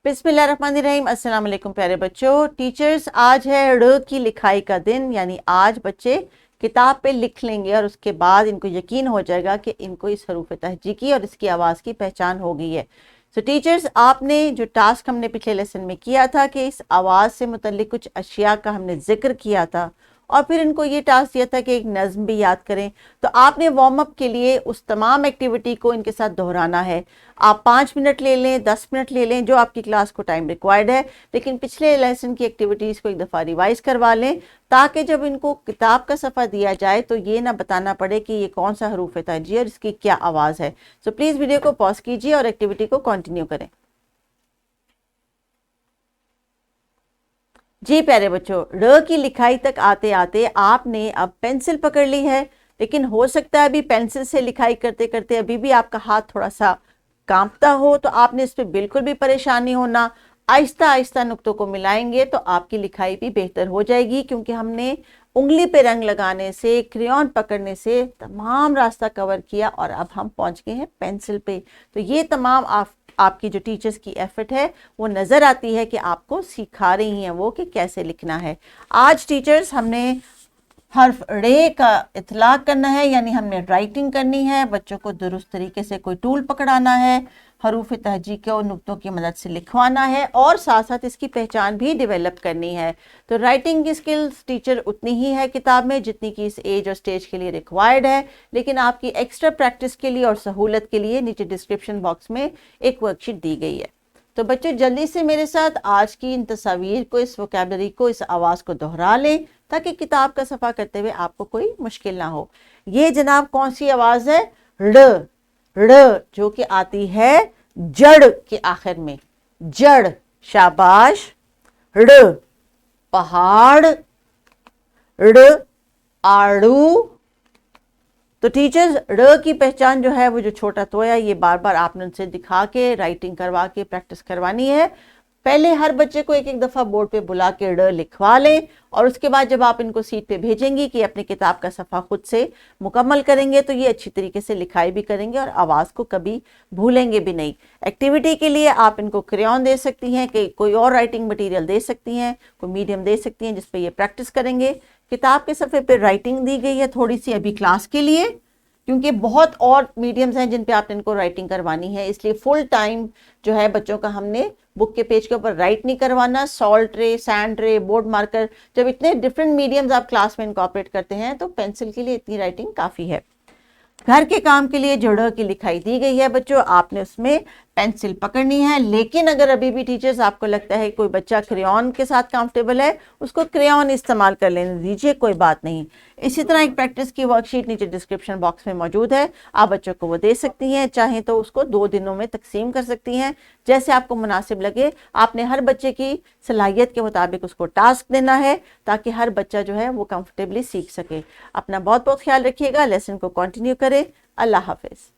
बिस्मिल्लाहिर्रहमानिर्रहीम। अस्सलाम वालेकुम प्यारे बच्चों। टीचर्स, आज है ड़ की लिखाई का दिन, यानी आज बच्चे किताब पे लिख लेंगे और उसके बाद इनको यकीन हो जाएगा कि इनको इस हरूफ तहजी की और इसकी आवाज़ की पहचान हो गई है। सो टीचर्स, आपने जो टास्क हमने पिछले लेसन में किया था कि इस आवाज़ से मुतल्लिक कुछ अशिया का हमने जिक्र किया था और फिर इनको ये टास्क दिया था कि एक नज़्म भी याद करें। तो आपने वार्म अप के लिए उस तमाम एक्टिविटी को इनके साथ दोहराना है। आप 5 मिनट ले लें, 10 मिनट ले लें, जो आपकी क्लास को टाइम रिक्वायर्ड है, लेकिन पिछले लेसन की एक्टिविटीज़ को एक दफ़ा रिवाइज करवा लें ताकि जब इनको किताब का सफ़ा दिया जाए तो ये ना बताना पड़े कि ये कौन सा हरूफ तहजी और इसकी क्या आवाज़ है। सो प्लीज़ वीडियो को पॉज कीजिए और एक्टिविटी को कंटिन्यू करें। जी प्यारे बच्चों, ड़ की लिखाई तक आते आते आपने अब पेंसिल पकड़ ली है, लेकिन हो सकता है अभी पेंसिल से लिखाई करते करते अभी भी आपका हाथ थोड़ा सा कांपता हो, तो आपने इस पर बिल्कुल भी परेशान नहीं होना। आहिस्ता आहिस्ता नुक्तों को मिलाएंगे तो आपकी लिखाई भी बेहतर हो जाएगी, क्योंकि हमने उंगली पे रंग लगाने से, क्रेयॉन पकड़ने से तमाम रास्ता कवर किया और अब हम पहुंच गए हैं पेंसिल पे। तो ये तमाम आपकी जो टीचर्स की एफर्ट है वो नज़र आती है कि आपको सिखा रही हैं वो कि कैसे लिखना है। आज टीचर्स हमने हर्फ रे का इतलाक करना है, यानी हमने राइटिंग करनी है। बच्चों को दुरुस्त तरीके से कोई टूल पकड़ाना है, हरूफ तहजी को नुक्तों की मदद से लिखवाना है और साथ साथ इसकी पहचान भी डेवलप करनी है। तो राइटिंग की स्किल्स टीचर उतनी ही है किताब में जितनी कि इस एज और स्टेज के लिए रिक्वायर्ड है, लेकिन आपकी एक्स्ट्रा प्रैक्टिस के लिए और सहूलत के लिए नीचे डिस्क्रिप्शन बॉक्स में एक वर्कशीट दी गई है। तो बच्चों जल्दी से मेरे साथ आज की इन तस्वीर को, इस वोकैबलरी को, इस आवाज़ को दोहरा लें ताकि किताब का सफ़ा करते हुए आपको कोई मुश्किल ना हो। ये जनाब कौन सी आवाज़ है? ड़। ड़ जो कि आती है जड़ के आखिर में। जड़, शाबाश। ड़ पहाड़, ड़ आड़ू। तो टीचर्स, ड़ की पहचान जो है वो जो छोटा तोया, ये बार बार आपने उनसे दिखा के राइटिंग करवा के प्रैक्टिस करवानी है। पहले हर बच्चे को एक एक दफ़ा बोर्ड पे बुला के ड़ लिखवा लें और उसके बाद जब आप इनको सीट पे भेजेंगी कि अपनी किताब का सफ़ा खुद से मुकम्मल करेंगे तो ये अच्छी तरीके से लिखाई भी करेंगे और आवाज़ को कभी भूलेंगे भी नहीं। एक्टिविटी के लिए आप इनको क्रेयॉन दे सकती हैं, कि कोई और राइटिंग मटीरियल दे सकती हैं, कोई मीडियम दे सकती हैं जिस पर ये प्रैक्टिस करेंगे। किताब के सफ़े पर राइटिंग दी गई है थोड़ी सी अभी क्लास के लिए, क्योंकि बहुत और मीडियम्स हैं जिन पे आपने इनको राइटिंग करवानी है, इसलिए फुल टाइम जो है बच्चों का हमने बुक के पेज के ऊपर राइट नहीं करवाना। सॉल्ट रे, सैंड रे, बोर्ड मार्कर, जब इतने डिफरेंट मीडियम्स आप क्लास में इनकॉर्पोरेट करते हैं तो पेंसिल के लिए इतनी राइटिंग काफ़ी है। घर के काम के लिए जो ड़ की लिखाई दी गई है बच्चों, आपने उसमें पेंसिल पकड़नी है, लेकिन अगर अभी भी टीचर्स आपको लगता है कोई बच्चा क्रेयॉन के साथ कंफर्टेबल है, उसको क्रेयॉन इस्तेमाल कर लेने दीजिए, कोई बात नहीं। इसी तरह एक प्रैक्टिस की वर्कशीट नीचे डिस्क्रिप्शन बॉक्स में मौजूद है, आप बच्चों को वो दे सकती हैं। चाहें तो उसको 2 दिनों में तकसीम कर सकती हैं, जैसे आपको मुनासिब लगे। आपने हर बच्चे की सलाहियत के मुताबिक उसको टास्क देना है ताकि हर बच्चा जो है वो कंफर्टेबली सीख सके। अपना बहुत बहुत ख्याल रखिएगा, लेसन को कंटिन्यू करें। अल्लाह हाफिज़।